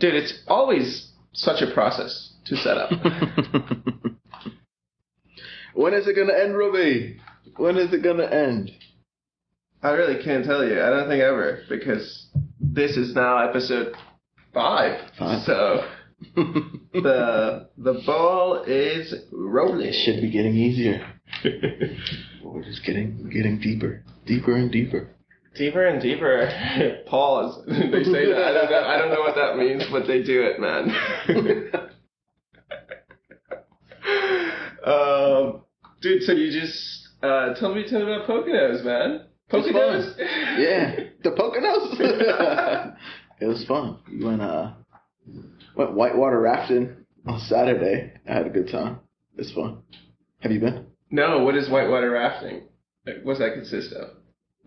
Dude, it's always such a process to set up. When is it going to end, Ruby? When is it going to end? I really can't tell you. I don't think ever, because this is now episode 5. So the ball is rolling. It should be getting easier. We're just getting deeper and deeper. Deeper and deeper. Pause. They say that. I don't know what that means, but they do it, man. Dude, so you just tell me about Poconos, man. Poconos? Yeah, the Poconos. It was fun. We went whitewater rafting on Saturday. I had a good time. It's fun. Have you been? No. What is whitewater rafting? What's that consist of?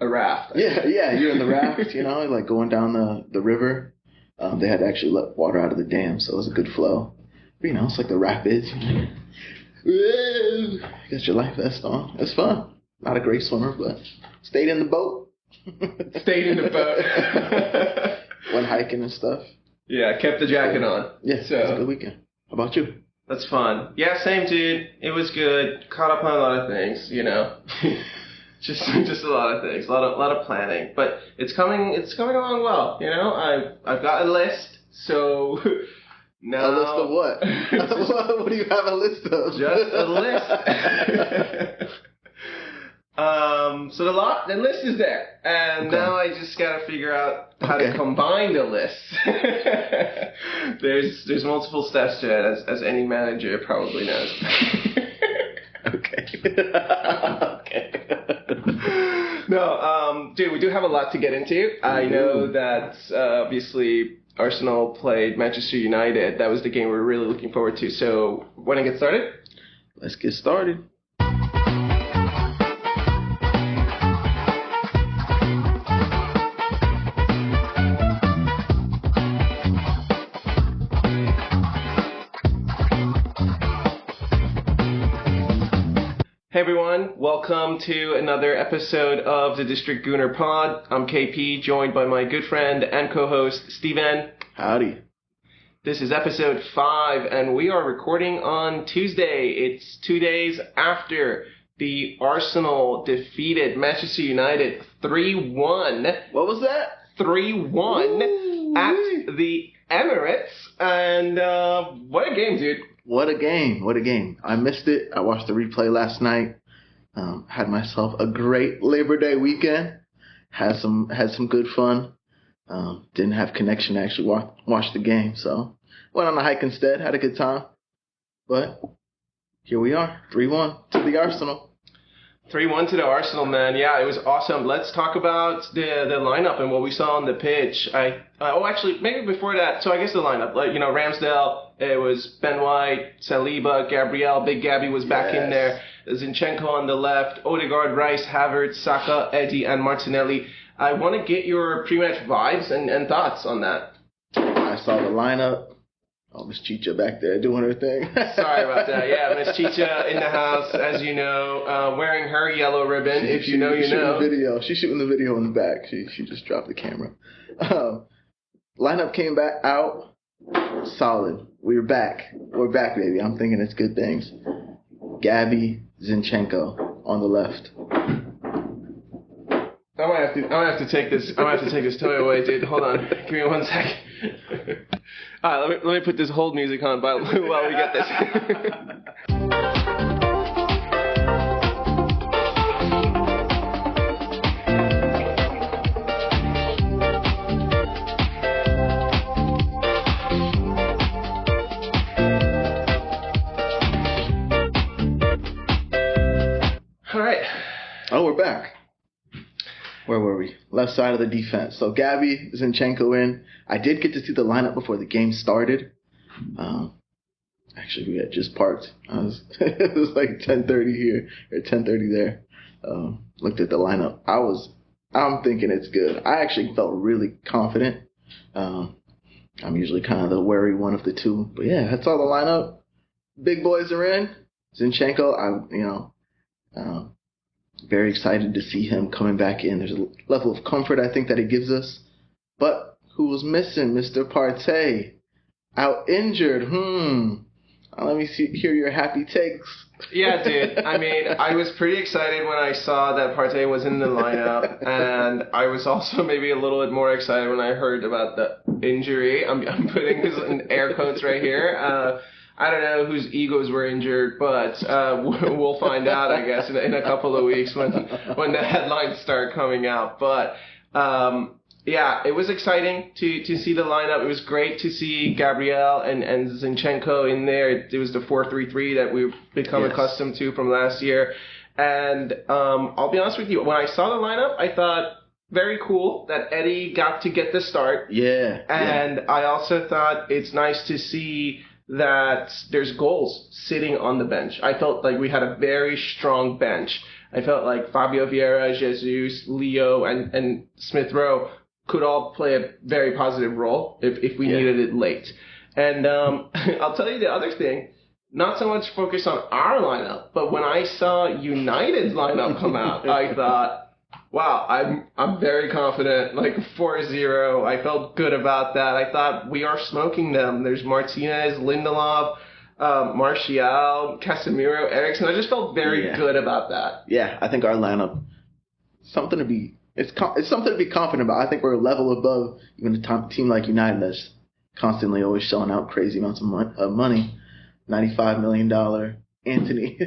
A raft. Yeah. You're in the raft. Like going down the river. They had to actually let water out of the dam, so it was a good flow. But, it's like the rapids. You got your life vest on. It's fun. Not a great swimmer, but stayed in the boat. Went hiking and stuff. Yeah, kept the jacket on. Yeah, so, it was a good weekend. How about you? That's fun. Yeah, same, dude. It was good. Caught up on a lot of things, just a lot of things, a lot of planning. But it's coming along well. I've got a list, so. Now, a list of what? What do you have a list of? Just a list. So the list is there, and now I just gotta figure out how to combine the list. There's multiple steps to it, as any manager probably knows. Okay. No, dude, we do have a lot to get into. I know that obviously Arsenal played Manchester United. That was the game we were really looking forward to. So, want to get started? Let's get started. Hey everyone, welcome to another episode of the District Gooner Pod. I'm KP, joined by my good friend and co-host, Steven. Howdy. This is episode 5, and we are recording on Tuesday. It's 2 days after the Arsenal defeated Manchester United 3-1. What was that? 3-1 at the Emirates, and what a game, dude. What a game. I missed it. I watched the replay last night. Had myself a great Labor Day weekend. Had some good fun. Didn't have connection to actually watch the game, so went on a hike instead. Had a good time. But here we are, 3-1 to the Arsenal. 3-1 to the Arsenal, man. Yeah, it was awesome. Let's talk about the lineup and what we saw on the pitch. Actually, maybe before that. So I guess the lineup, Ramsdale. It was Ben White, Saliba, Gabriel. Big Gabby was back in there. Zinchenko on the left. Odegaard, Rice, Havertz, Saka, Eddie, and Martinelli. I want to get your pre-match vibes and thoughts on that. I saw the lineup. Oh, Miss Chicha back there doing her thing. Sorry about that. Yeah, Miss Chicha in the house, as you know, wearing her yellow ribbon. If you know, you know. She's shooting the video in the back. She just dropped the camera. Lineup came back out. Solid. We're back. We're back, baby. I'm thinking it's good things. Gabby, Zinchenko on the left. I might have to take this toy away, dude. Hold on. Give me 1 second. All right, let me put this hold music on while we get this. All right. Oh, we're back. Where were we? Left side of the defense. So Gabby, Zinchenko in. I did get to see the lineup before the game started. Actually, we had just parked. It was like 10:30 here or 10:30 there. Looked at the lineup. I'm thinking it's good. I actually felt really confident. I'm usually kind of the wary one of the two, but yeah, that's all the lineup. Big boys are in. Zinchenko, very excited to see him coming back in. There's a level of comfort I think that it gives us. But who was missing? Mr. Partey. Out injured. Let me hear your happy takes. Yeah, dude. I mean, I was pretty excited when I saw that Partey was in the lineup, and I was also maybe a little bit more excited when I heard about the injury. I'm putting this in air quotes right here. I don't know whose egos were injured, but we'll find out, I guess, in a couple of weeks when the headlines start coming out. But yeah, it was exciting to see the lineup. It was great to see Gabriel and Zinchenko in there. It was the 4-3-3 that we've become accustomed to from last year. And I'll be honest with you, when I saw the lineup, I thought, very cool that Eddie got to get the start. Yeah. And I also thought it's nice to see that there's goals sitting on the bench. I felt like we had a very strong bench. I felt like Fabio Vieira, Jesus, Leo, and Smith Rowe could all play a very positive role if we needed it late. And I'll tell you the other thing, not so much focus on our lineup, but when I saw United's lineup come out, I thought, wow, I'm very confident, like 4-0. I felt good about that. I thought we are smoking them. There's Martinez, Lindelof, Martial, Casemiro, Eriksen. I just felt very good about that. Yeah, I think our lineup, it's something to be confident about. I think we're a level above even a team like United that's constantly always shelling out crazy amounts of money. $95 million Anthony.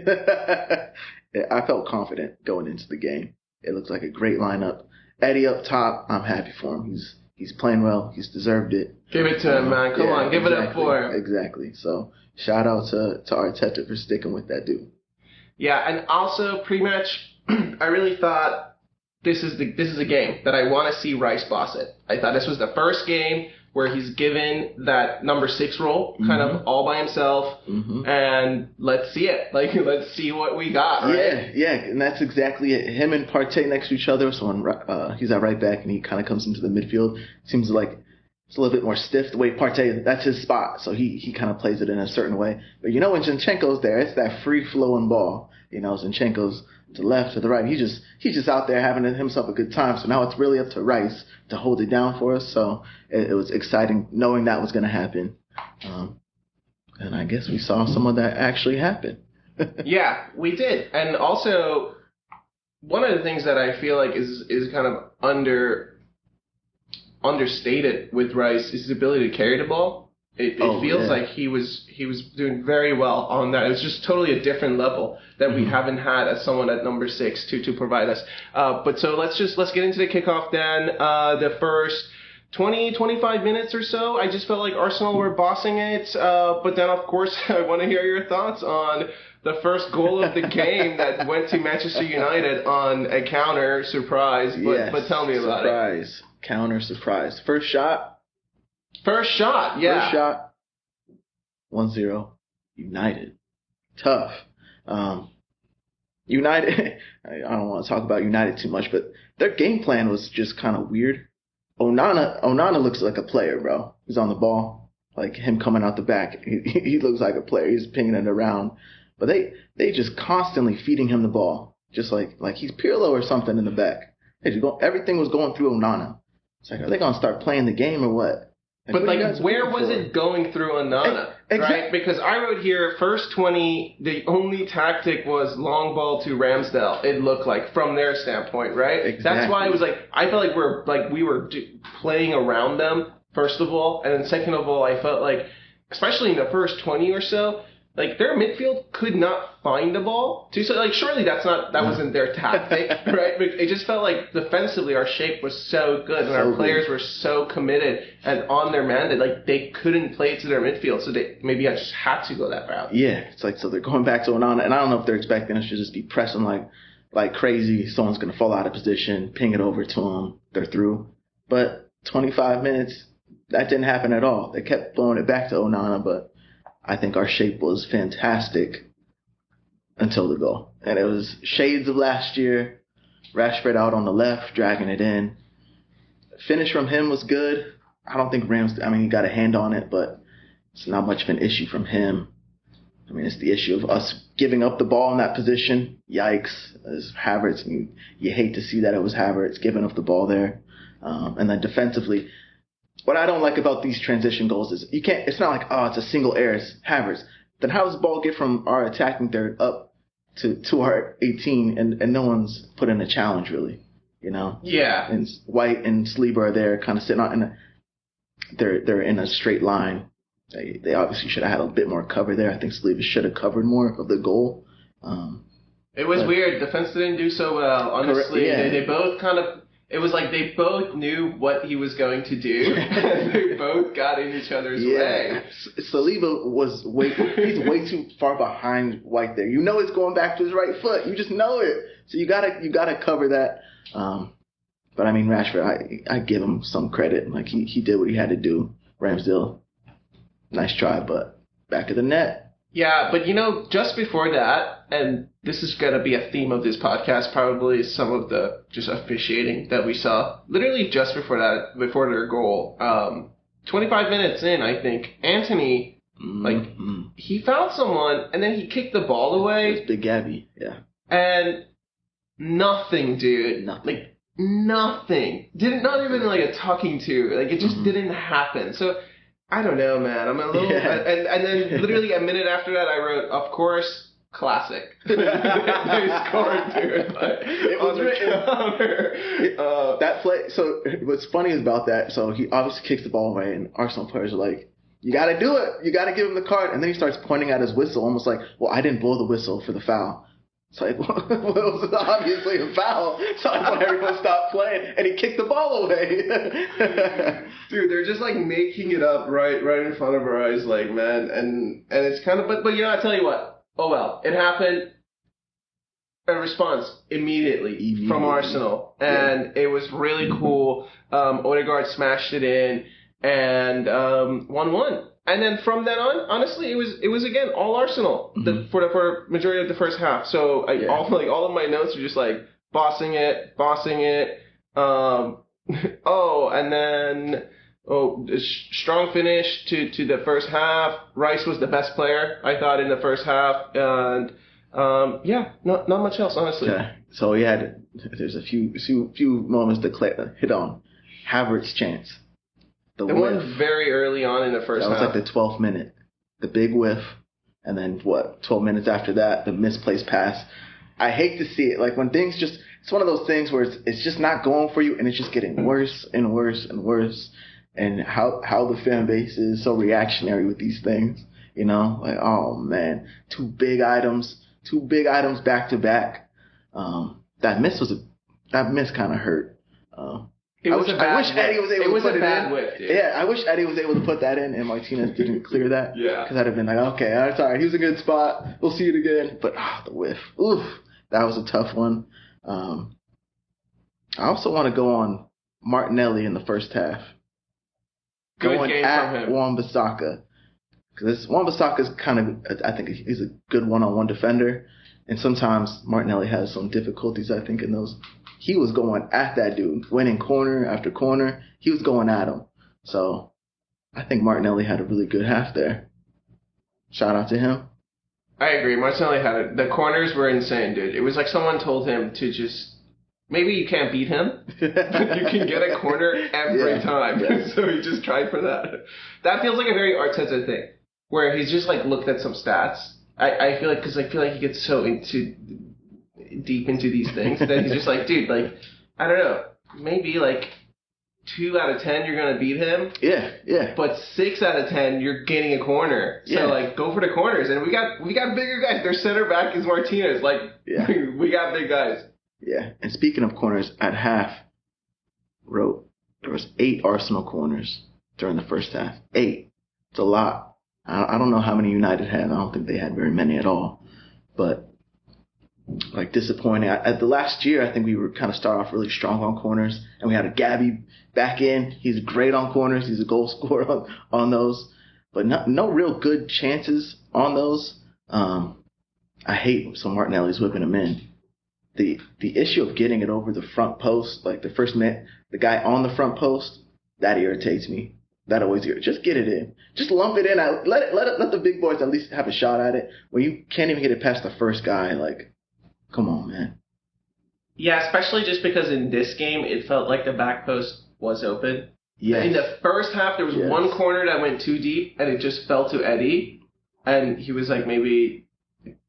I felt confident going into the game. It looks like a great lineup. Eddie up top, I'm happy for him. He's playing well. He's deserved it. Give it to him, man. Come on, give it up for him. Exactly. So shout out to Arteta for sticking with that dude. Yeah, and also pre-match, I really thought this is a game that I want to see Rice boss it. I thought this was the first game where he's given that number 6 role kind of all by himself, and let's see it. Like, let's see what we got, right? Yeah, and that's exactly it. Him and Partey next to each other, so when he's at right back and he kind of comes into the midfield, seems like it's a little bit more stiff. The way Partey, that's his spot, so he kind of plays it in a certain way. But you know when Zinchenko's there, it's that free-flowing ball. You know, Zinchenko's to the left, to the right. He's just out there having himself a good time. So now it's really up to Rice to hold it down for us. So it was exciting knowing that was going to happen. And I guess we saw some of that actually happen. Yeah, we did. And also, one of the things that I feel like is kind of understated with Rice is his ability to carry the ball. It feels like he was doing very well on that. It was just totally a different level that we haven't had as someone at number 6 to provide us. But so let's get into the kickoff then. The first 20-25 minutes or so, I just felt like Arsenal were bossing it. But then, of course, I want to hear your thoughts on the first goal of the game that went to Manchester United on a counter surprise. But tell me about it. Counter surprise. First shot, yeah. First shot, 1-0, United. Tough. United, I don't want to talk about United too much, but their game plan was just kind of weird. Onana looks like a player, bro. He's on the ball. Like him coming out the back, he looks like a player. He's pinging it around. But they just constantly feeding him the ball. Just like he's Pirlo or something in the back. Everything was going through Onana. It's like, are they going to start playing the game or what? But where was it going through Onana, right? Because I wrote here, first 20, the only tactic was long ball to Ramsdale. It looked like from their standpoint, right? Exactly. That's why it was like I felt like we were playing around them first of all, and then second of all, I felt like, especially in the first 20 or so, like their midfield could not find the ball. So like surely that wasn't their tactic, right? But it just felt like defensively our shape was so good and our players were so committed and on their mandate, like they couldn't play it to their midfield, so they maybe I just had to go that route. Yeah, it's like so they're going back to Onana, and I don't know if they're expecting us to just be pressing like crazy. Someone's gonna fall out of position, ping it over to them, they're through. But 25 minutes, that didn't happen at all. They kept throwing it back to Onana, but I think our shape was fantastic until the goal. And it was shades of last year. Rashford out on the left, dragging it in. Finish from him was good. I don't think he got a hand on it, but it's not much of an issue from him. I mean, it's the issue of us giving up the ball in that position. Yikes. As Havertz, you hate to see that it was Havertz giving up the ball there. And then defensively, what I don't like about these transition goals is you can't. It's not like, oh, it's a single error. It's Havertz. Then how does the ball get from our attacking third up to our 18 and no one's put in a challenge really, you know? Yeah. And White and Saliba are there kind of sitting on they're in a straight line. They obviously should have had a bit more cover there. I think Saliba should have covered more of the goal. It was weird. Defense didn't do so well, honestly. Yeah. They both kind of... It was like they both knew what he was going to do, and they both got in each other's way. Saliba he's way too far behind White there. You know it's going back to his right foot. You just know it. So you gotta cover that. But I mean, Rashford, I give him some credit. Like he did what he had to do. Ramsdale, nice try, but back of the net. Yeah, but just before that, and this is going to be a theme of this podcast, probably some of the just officiating that we saw. Literally just before their goal, 25 minutes in, I think, Anthony, he found someone, and then he kicked the ball away. It was Big Gabby, yeah. And nothing, dude. Nothing. Nothing. Not even like a talking to. Like, it just didn't happen. So... I don't know, man. I'm a little... Yeah. And then literally a minute after that, I wrote, of course, classic. They scored, dude. It was written. That play... So what's funny about that, so he obviously kicks the ball away, and Arsenal players are like, you got to do it. You got to give him the card. And then he starts pointing at his whistle, almost like, well, I didn't blow the whistle for the foul. It's like, well, it was obviously a foul. So I want everyone to stop playing. And he kicked the ball away. Dude, they're just like making it up right in front of our eyes, like, man. And it's kind of, but I tell you what. Oh, well, it happened. A response immediately from Arsenal. And it was really cool. Odegaard smashed it in and 1-1. And then from then on, honestly, it was again all Arsenal for majority of the first half. So all of my notes are just like bossing it. And then strong finish to the first half. Rice was the best player, I thought, in the first half, and not much else, honestly. Yeah. So there's a few moments to hit on. Havertz's chance. The one very early on in the first half. That was like the 12th minute. The big whiff. And then, 12 minutes after that, the misplaced pass. I hate to see it. Like, when things just... It's one of those things where it's just not going for you, and it's just getting worse and worse and worse. And how the fan base is so reactionary with these things. You know? Like, oh, man. Two big items back to back. That miss kind of hurt. I wish Eddie was able to put it in. It was a bad whip, dude. Yeah, I wish Eddie was able to put that in and Martinez didn't clear that. Yeah. Because I'd have been like, okay, that's all right. He was a good spot. We'll see it again. But, the whiff. Oof. That was a tough one. I also want to go on Martinelli in the first half. Good game from him. Wan-Bissaka. Because Wan-Bissaka's kind of, I think he's a good one-on-one defender. And sometimes Martinelli has some difficulties, I think, in those. He was going at that dude, winning corner after corner. He was going at him. So I think Martinelli had a really good half there. Shout out to him. I agree. Martinelli had it. The corners were insane, dude. It was like someone told him to just... Maybe you can't beat him, but you can get a corner every time. Yeah. So he just tried for that. That feels like a very Arteta thing, where he's just like looked at some stats. I feel like, because I feel like he gets so deep into these things that he's just like, dude, like, I don't know, maybe like 2 out of 10 you're gonna beat him. Yeah. But 6 out of 10 you're getting a corner. So like, go for the corners. And we got bigger guys. Their center back is Martinez. Like, we got big guys. Yeah. And speaking of corners, at half, wrote there was 8 Arsenal corners during the first half. 8. It's a lot. I don't know how many United had. I don't think they had very many at all. But, like, disappointing. At the last year, I think we were kind of started off really strong on corners. And we had a Gabby back in. He's great on corners. He's a goal scorer on those. But no real good chances on those. I hate some Martinelli's whipping them in. The issue of getting it over the front post, like the first minute, the guy on the front post, that irritates me. That always irritates. Just get it in. Just lump it in. Let the big boys at least have a shot at it. When you can't even get it past the first guy, like, come on, man. Yeah, especially just because in this game, it felt like the back post was open. Yes. In the first half, there was one corner that went too deep, and it just fell to Eddie, and he was like maybe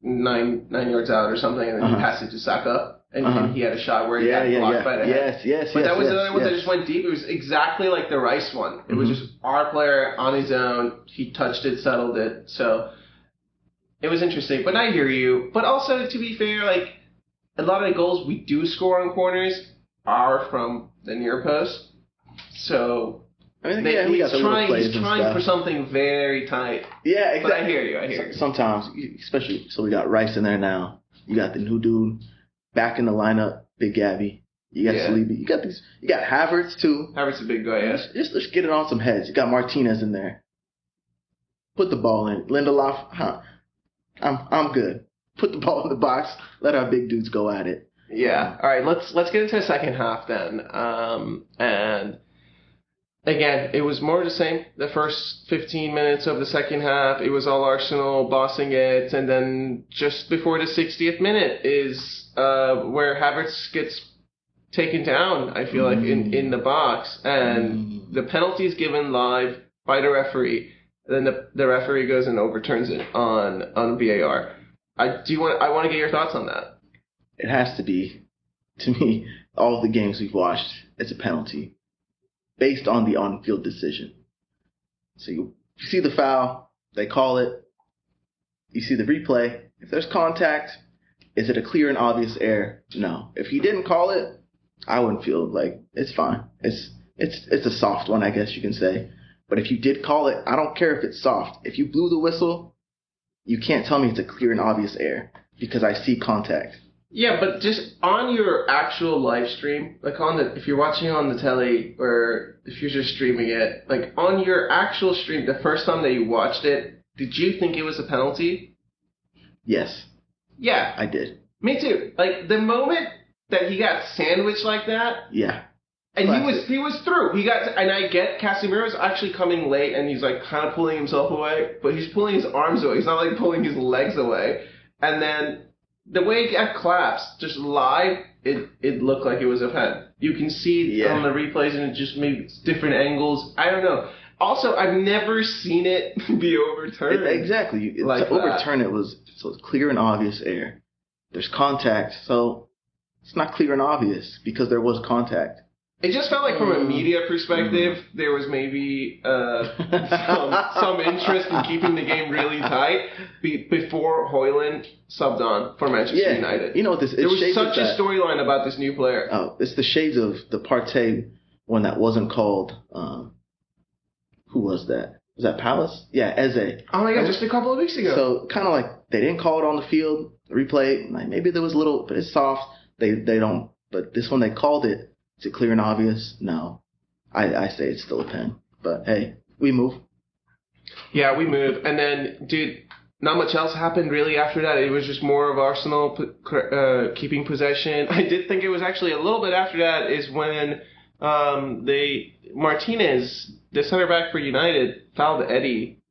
nine yards out or something, and then he passed it to Saka. And he had a shot where he got blocked by the head. But that was another one that just went deep. It was exactly like the Rice one. It was just our player on his own. He touched it, settled it. So it was interesting. But I hear you. But also, to be fair, like a lot of the goals we do score on corners are from the near post. So he's trying for something very tight. Yeah, exactly. But I hear you. Sometimes, especially, so we got Rice in there now. You got the new dude back in the lineup, Big Gabby. You got Saliba. You got Havertz too. Havertz is a big guy, yeah. Just get it on some heads. You got Martinez in there. Put the ball in. Lindelof, I'm good. Put the ball in the box. Let our big dudes go at it. Yeah. All right. Let's get into the second half then. And again, it was more of the same. The first 15 minutes of the second half, it was all Arsenal bossing it, and then just before the 60th minute is where Havertz gets taken down, I feel like, in the box, and the penalty is given live by the referee. Then the referee goes and overturns it on VAR. I want to get your thoughts on that. It has to be, to me, all the games we've watched, it's a penalty based on the on-field decision. So you see the foul, they call it. You see the replay. If there's contact, is it a clear and obvious error? No. If he didn't call it, I wouldn't feel like it's fine. It's a soft one, I guess you can say. But if you did call it, I don't care if it's soft. If you blew the whistle, you can't tell me it's a clear and obvious error because I see contact. Yeah, but just on your actual live stream, like if you're watching it on the telly or if you're just streaming it, like on your actual stream, the first time that you watched it, did you think it was a penalty? Yes. Yeah. I did. Me too. Like the moment that he got sandwiched like that. Yeah. And he was through. And I get Casemiro's actually coming late and he's like kind of pulling himself away, but he's pulling his arms away. He's not like pulling his legs away. And then the way it got collapsed, just live, it looked like it was a pen. You can see on the replays, and it just made different angles. I don't know. Also, I've never seen it be overturned. Exactly. To overturn it was clear and obvious error. There's contact, so it's not clear and obvious because there was contact. It just felt like from a media perspective, there was maybe some interest in keeping the game really tight before Højlund subbed on for Manchester United. You know, there was such a storyline about this new player. Oh, it's the shades of the Partey one that wasn't called. Who was that? Was that Palace? Yeah, Eze. Oh my God, just a couple of weeks ago. So kind of like they didn't call it on the field. Replay, like maybe there was a little, but it's soft. They don't. But this one they called it. Is it clear and obvious? No. I say it's still a pen. But hey, we move. Yeah, we move. And then, dude, not much else happened really after that. It was just more of Arsenal keeping possession. I did think it was actually a little bit after that is when Martinez, the center back for United, fouled Eddie.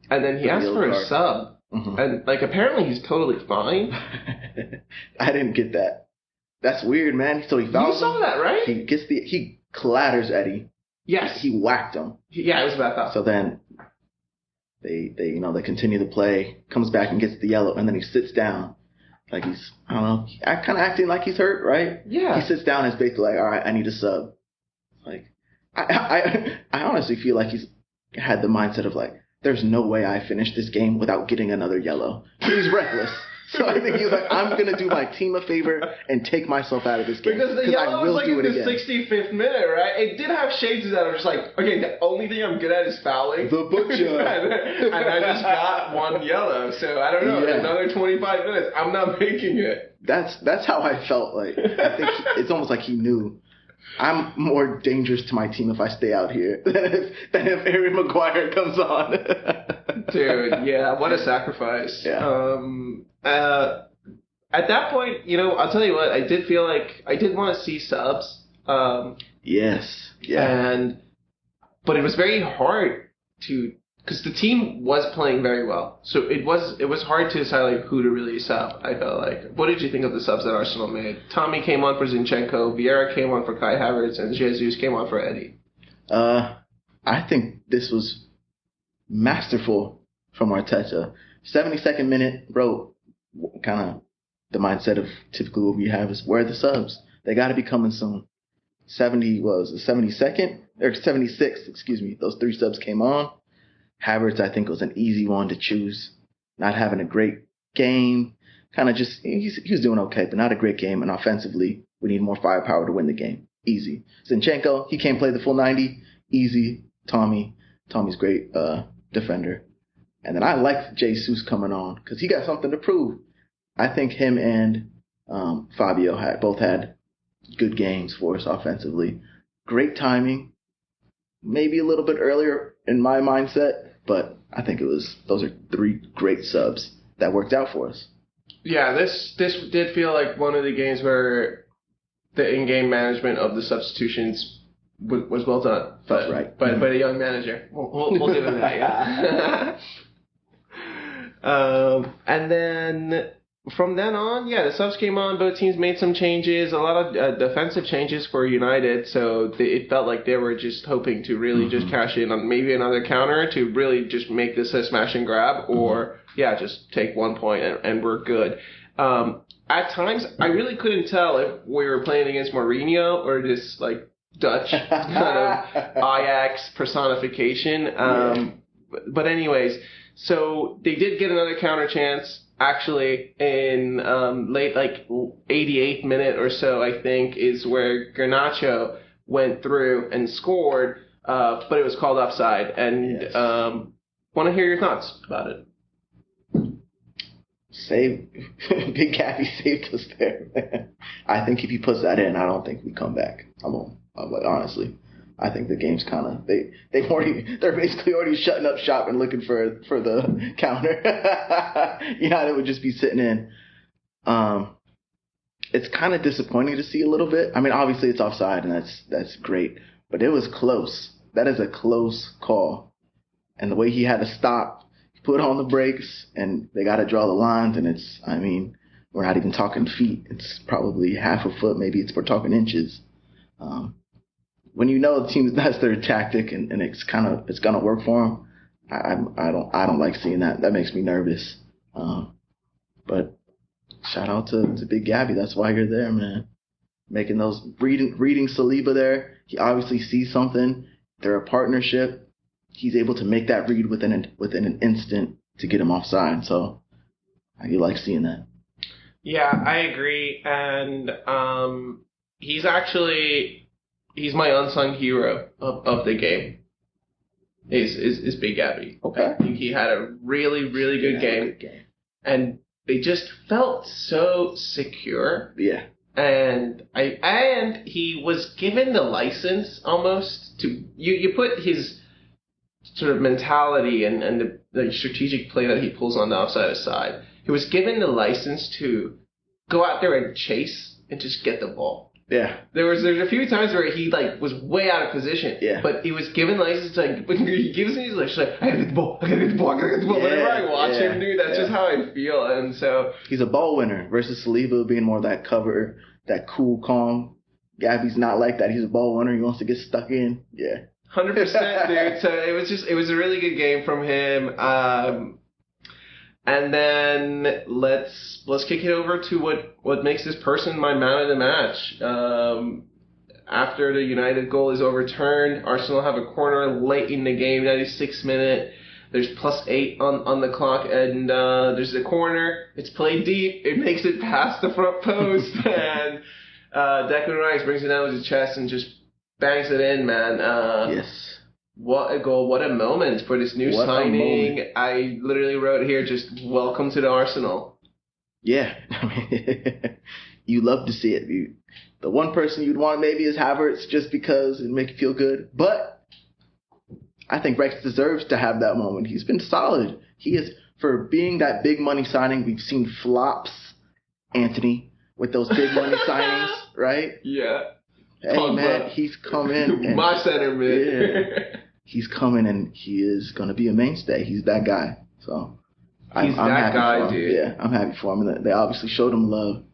And then he asked for a sub. Mm-hmm. And like apparently he's totally fine. I didn't get that. That's weird, man. So he fouls him. You saw that, right? He clatters Eddie. Yes. He whacked him. Yeah, it was a bad foul. So then they continue the play, comes back and gets the yellow, and then he sits down. Like he's, I don't know, kind of acting like he's hurt, right? Yeah. He sits down and is basically like, all right, I need a sub. Like, I honestly feel like he's had the mindset of like, there's no way I finish this game without getting another yellow. He's reckless. So I think he was like, I'm going to do my team a favor and take myself out of this game. Because the yellow was like in the 65th minute, right? It did have shades of that. I was like, okay, the only thing I'm good at is fouling. The butcher. and I just got one yellow. So I don't know. Yeah. Another 25 minutes. I'm not making it. That's how I felt. Like I think it's almost like he knew. I'm more dangerous to my team if I stay out here than if Harry Maguire comes on. Dude, yeah, what a sacrifice. Yeah. At that point, I'll tell you what, I did feel like I did want to see subs. Yes. Yeah. But it was very hard because the team was playing very well. So it was hard to decide like who to really sub, I felt like. What did you think of the subs that Arsenal made? Tommy came on for Zinchenko, Vieira came on for Kai Havertz, and Jesus came on for Eddie. I think this was masterful from Arteta. 72nd minute, bro, kind of the mindset of typically what we have is where are the subs? They got to be coming soon. 72nd or 76th, excuse me. Those 3 subs came on. Havertz, I think, was an easy one to choose. Not having a great game. Kind of just, he was doing okay, but not a great game. And offensively, we need more firepower to win the game. Easy. Zinchenko, he can't play the full 90. Easy. Tommy's great defender. And then I like Jesus coming on because he got something to prove. I think him and Fabio both had good games for us offensively. Great timing. Maybe a little bit earlier in my mindset, but I think those are 3 great subs that worked out for us. Yeah, this did feel like one of the games where the in-game management of the substitutions was well done. But, right. But a young manager. We'll give him that, yeah. And then from then on, yeah, the subs came on. Both teams made some changes, a lot of defensive changes for United. So it felt like they were just hoping to really just cash in on maybe another counter to really just make this a smash and grab, or just take 1 point and we're good. At times, I really couldn't tell if we were playing against Mourinho or this like Dutch kind of Ajax personification. But anyways, so they did get another counter chance. Actually, in late, like 88th minute or so, I think, is where Garnacho went through and scored, but it was called offside. And want to hear your thoughts about it. Big Gabby saved us there, man. I think if he puts that in, I don't think we come back. Honestly. I think the game's kind of they're basically already shutting up shop and looking for the counter. United would just be sitting in. It's kind of disappointing to see a little bit. I mean, obviously it's offside and that's great, but it was close. That is a close call, and the way he had to stop, he put on the brakes, and they got to draw the lines. And we're not even talking feet. It's probably half a foot, maybe we're talking inches. When you know the team, that's their tactic, and it's gonna work for them. I don't like seeing that. That makes me nervous. But shout out to Big Gabby. That's why you're there, man. Making those reading Saliba there. He obviously sees something. They're a partnership. He's able to make that read within an instant to get him offside. So you like seeing that. Yeah, I agree, and he's my unsung hero of the game. Is Big Gabby. Okay. I think he had a really, really good game. And they just felt so secure. Yeah. And he was given the license almost to you put his sort of mentality and the strategic play that he pulls on the offside aside. He was given the license to go out there and chase and just get the ball. Yeah. There's a few times where he was way out of position. Yeah. But he was given license to he gives me he's like I gotta get the ball. Whenever I watch him, dude, that's just how I feel. And so he's a ball winner versus Saliba being more that cover, that cool, calm. Gabby's not like that. He's a ball winner. He wants to get stuck in. Yeah. 100%, dude. So it was a really good game from him. And then let's kick it over to what makes this person my man of the match. After the United goal is overturned, Arsenal have a corner late in the game, 96th minute. There's +8 on the clock, and there's a corner. It's played deep. It makes it past the front post, and Declan Rice brings it down with his chest and just bangs it in, man. Yes. What a goal, what a moment for this new signing. I literally wrote here, just welcome to the Arsenal. Yeah. You love to see it. The one person you'd want maybe is Havertz just because it'd make you feel good. But I think Rex deserves to have that moment. He's been solid. He is, for being that big money signing, we've seen flops, Anthony, with those big money signings, right? Yeah. Hey, man, he's coming. My center mid. Yeah. He's coming, and he is going to be a mainstay. He's that guy. So I'm happy for him. Dude. Yeah, I'm happy for him. And they obviously showed him love.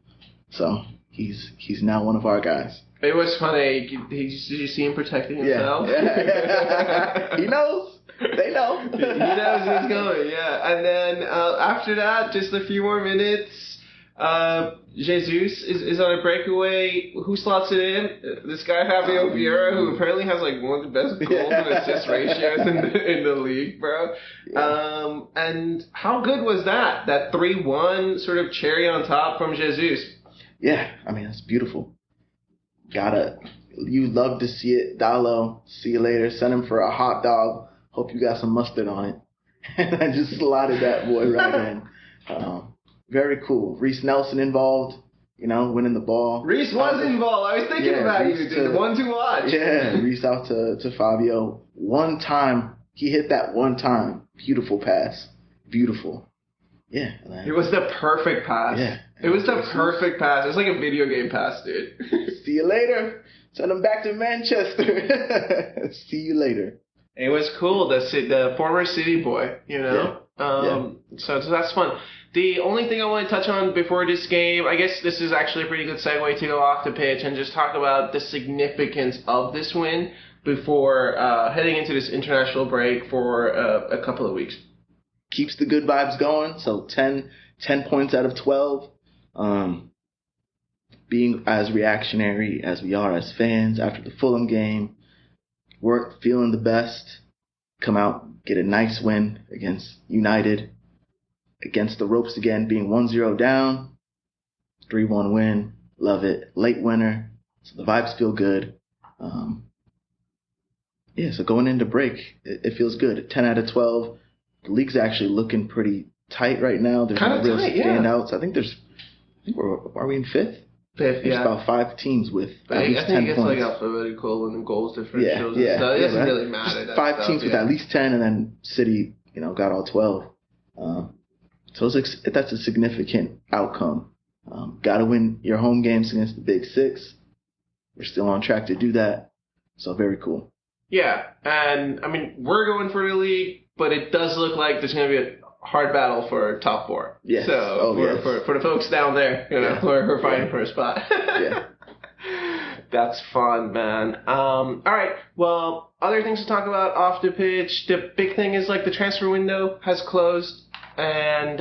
So he's now one of our guys. It was funny. Did you see him protecting himself? Yeah. He knows. They know. He knows who's going, yeah. And then after that, just a few more minutes, Jesus is on a breakaway. Who slots it in? This guy, Fabio Vieira, who apparently has like one of the best goals and assist ratios in the league, bro. Yeah. And how good was that? That 3-1 sort of cherry on top from Jesus. Yeah, I mean, that's beautiful. You love to see it. Dalo, see you later. Send him for a hot dog. Hope you got some mustard on it. And I just slotted that boy right in. Very cool. Reese Nelson involved, winning the ball. Reese was involved. I was thinking about Reese you, dude. The one to watch. Yeah, Reese out to Fabio. One time, he hit that one time. Beautiful pass. Beautiful. Yeah. It was the perfect pass. Yeah. It was the perfect pass. It was like a video game pass, dude. See you later. Send him back to Manchester. See you later. It was cool. The former City boy, Yeah. So that's fun. The only thing I want to touch on before this game, I guess this is actually a pretty good segue to go off the pitch and just talk about the significance of this win before heading into this international break for a couple of weeks. Keeps the good vibes going. So 10 points out of 12. Being as reactionary as we are as fans after the Fulham game, weren't feeling the best. Come out, get a nice win against United. Against the ropes again, being 1-0 down. 3-1 win. Love it. Late winner. So the vibes feel good. So going into break, it feels good. 10 out of 12. The league's actually looking pretty tight right now. There's no real standouts. I think are we in fifth? Fifth, There's about 5 teams with at least 10 points. I think it's like alphabetical and goals differentials and stuff. It doesn't really matter. 5 teams with at least 10, and then City, got all 12. So that's a significant outcome. Got to win your home games against the Big Six. We're still on track to do that. So very cool. Yeah, and I mean, we're going for the league, but it does look like there's going to be a hard battle for top 4. Yes. So for the folks down there, who are fighting for a spot. Yeah. That's fun, man. All right. Well, other things to talk about off the pitch. The big thing is the transfer window has closed, and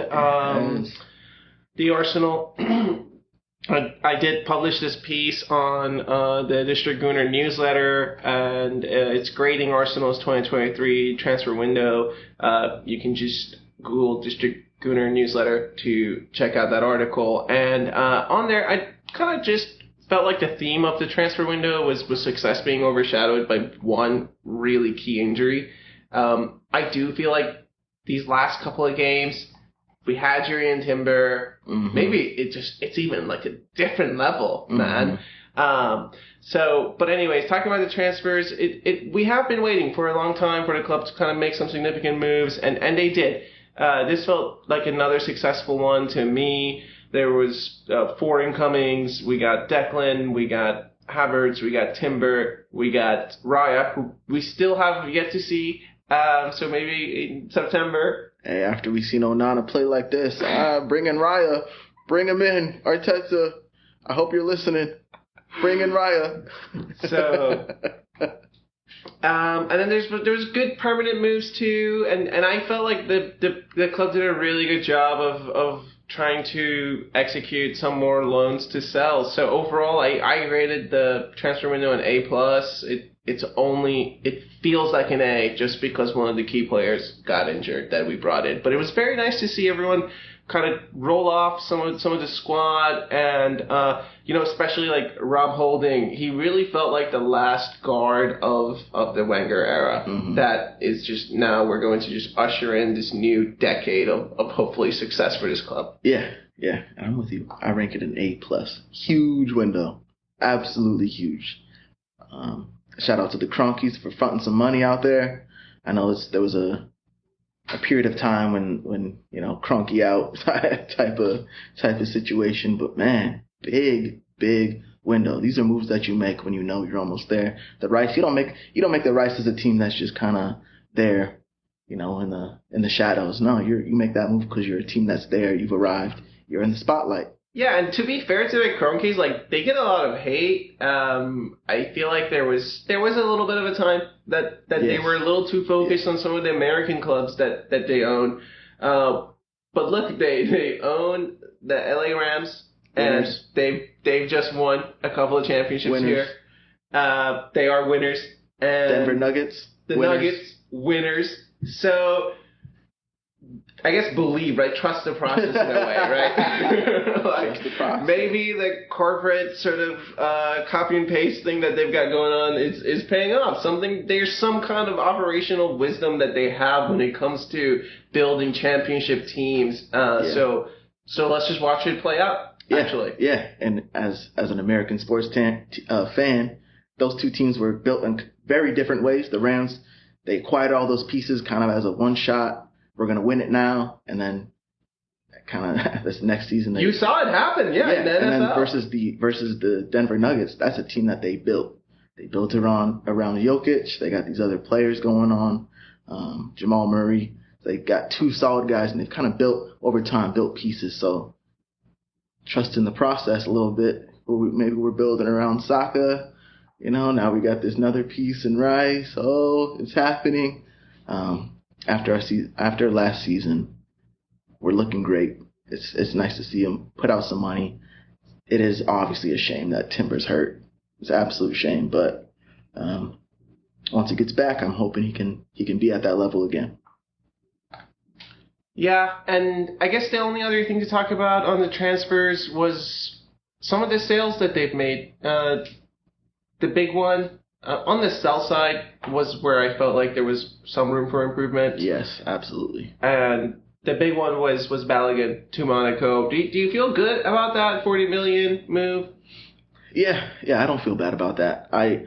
the Arsenal. I did publish this piece on the District Gooner newsletter, and it's grading Arsenal's 2023 transfer window. You can just Google District Gooner newsletter to check out that article. And on there, I kind of just felt like the theme of the transfer window was success being overshadowed by one really key injury. I do feel like these last couple of games, we had Jurriën Timber. Mm-hmm. Maybe it's even like a different level, man. But anyways, talking about the transfers, we have been waiting for a long time for the club to kind of make some significant moves, and they did. This felt like another successful one to me. There was 4 incomings. We got Declan, we got Havertz, we got Timber, we got Raya, who we still have yet to see. So maybe in September. Hey, after we seen Onana play like this, bring in Raya. Bring him in. Arteta, I hope you're listening. Bring in Raya. So, and then there was good permanent moves too, and I felt like the club did a really good job of trying to execute some more loans to sell. So overall, I rated the transfer window an A+. It feels like an A just because one of the key players got injured that we brought in. But it was very nice to see everyone kind of roll off some of the squad, and especially like Rob Holding. He really felt like the last guard of the Wenger era. Mm-hmm. That is just now we're going to just usher in this new decade of hopefully success for this club. Yeah, I'm with you. I rank it an A+. Huge window, absolutely huge. Shout out to the Cronkies for fronting some money out there. I know there was a period of time when Cronky out type of situation, but man, big window. These are moves that you make when you know you're almost there. The Rice, you don't make the Rice as a team that's just kind of there, in the shadows. No, you make that move because you're a team that's there. You've arrived. You're in the spotlight. Yeah, and to be fair to the Kroenkes, like they get a lot of hate. I feel like there was a little bit of a time that they Yes. were a little too focused on some of the American clubs that they own. But look, they own the LA Rams, Winners. and they've just won a couple of championships Winners. here. They are winners. And Denver Nuggets. The winners. Nuggets, winners. So, I guess believe, right? Trust the process in a way, right? Like, Trust the process. maybe the corporate sort of copy and paste thing that they've got going on is paying off. There's some kind of operational wisdom that they have when it comes to building championship teams. So let's just watch it play out. Actually, yeah. And as an American sports fan, those two teams were built in very different ways. The Rams, they acquired all those pieces kind of as a one shot. We're going to win it now. And then kind of this next season. You saw it happen, yeah. In the NFL. And then versus the Denver Nuggets, that's a team that they built. They built around Jokic. They got these other players going on. Jamal Murray. They got two solid guys, and they've kind of built over time, built pieces. So trust in the process a little bit. Maybe we're building around Saka. Now we got this another piece in Rice. Oh, it's happening. After last season, we're looking great. It's nice to see him put out some money. It is obviously a shame that Timber's hurt. It's an absolute shame, but once he gets back, I'm hoping he can be at that level again. Yeah, and I guess the only other thing to talk about on the transfers was some of the sales that they've made. The big one on the sell side was where I felt like there was some room for improvement. Yes, absolutely. And the big one was Balogun to Monaco. Do you feel good about that $40 million move? Yeah, I don't feel bad about that. I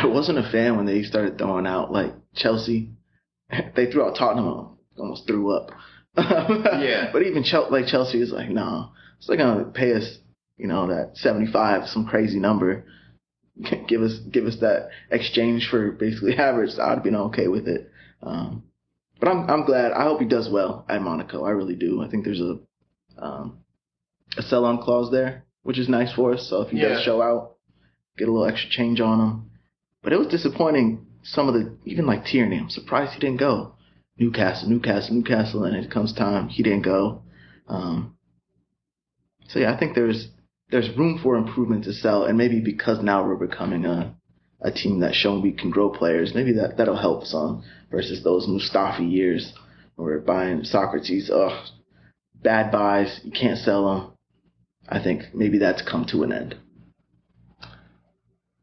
wasn't a fan when they started throwing out like Chelsea. They threw out Tottenham, almost threw up. Yeah. But even Chelsea is like, no, it's not gonna pay us, that 75, some crazy number. Give us that exchange for basically average. I'd have been okay with it. But I'm glad. I hope he does well at Monaco. I really do. I think there's a sell-on clause there, which is nice for us. So if he does show out, get a little extra change on him. But it was disappointing. Some of even like Tierney, I'm surprised he didn't go. Newcastle, and it comes time, he didn't go. So yeah, I think there's room for improvement to sell, and maybe because now we're becoming a team that's shown we can grow players, maybe that'll help some versus those Mustafi years where we're buying Socrates. Bad buys, you can't sell them. I think maybe that's come to an end.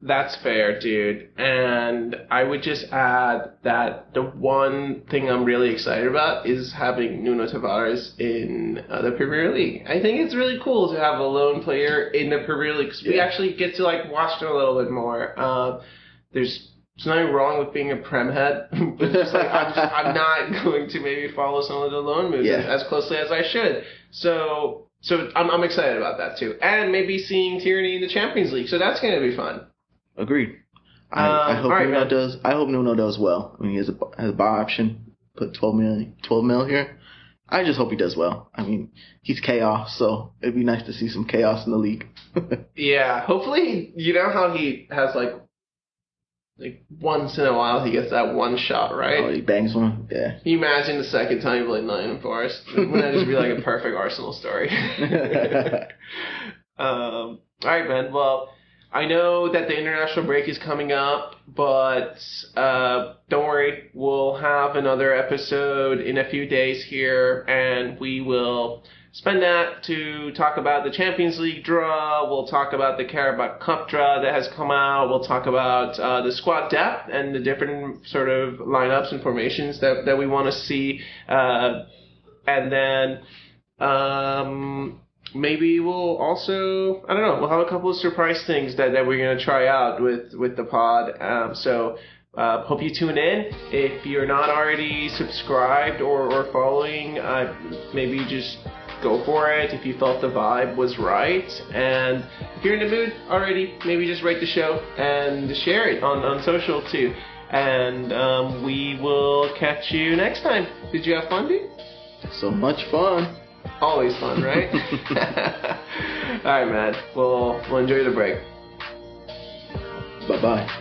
That's fair, dude. And I would just add that the one thing I'm really excited about is having Nuno Tavares in the Premier League. I think it's really cool to have a lone player in the Premier League because we actually get to watch them a little bit more. There's nothing wrong with being a Prem head, but I'm not going to maybe follow some of the loan moves as closely as I should. So I'm excited about that too, and maybe seeing Tierney in the Champions League. So that's going to be fun. Agreed. I hope Nuno does. I hope Nuno does well. I mean, he has a buy option. Put 12 mil here. I just hope he does well. I mean, he's chaos, so it'd be nice to see some chaos in the league. Yeah, hopefully, you know how he has like once in a while he gets that one shot, right? Oh, he bangs one. Yeah. Can you imagine the second time he played Nottingham Forest? Wouldn't that just be like a perfect Arsenal story? All right, man. Well, I know that the international break is coming up, but don't worry. We'll have another episode in a few days here, and we will spend that to talk about the Champions League draw. We'll talk about the Carabao Cup draw that has come out. We'll talk about the squad depth and the different sort of lineups and formations that we want to see. And then maybe we'll also, I don't know, we'll have a couple of surprise things that we're going to try out with the pod. So hope you tune in. If you're not already subscribed or following, maybe just go for it if you felt the vibe was right. And if you're in the mood already, maybe just rate the show and share it on social too. And we will catch you next time. Did you have fun, dude? So much fun. Always fun, right? All right, man. We'll enjoy the break. Bye-bye.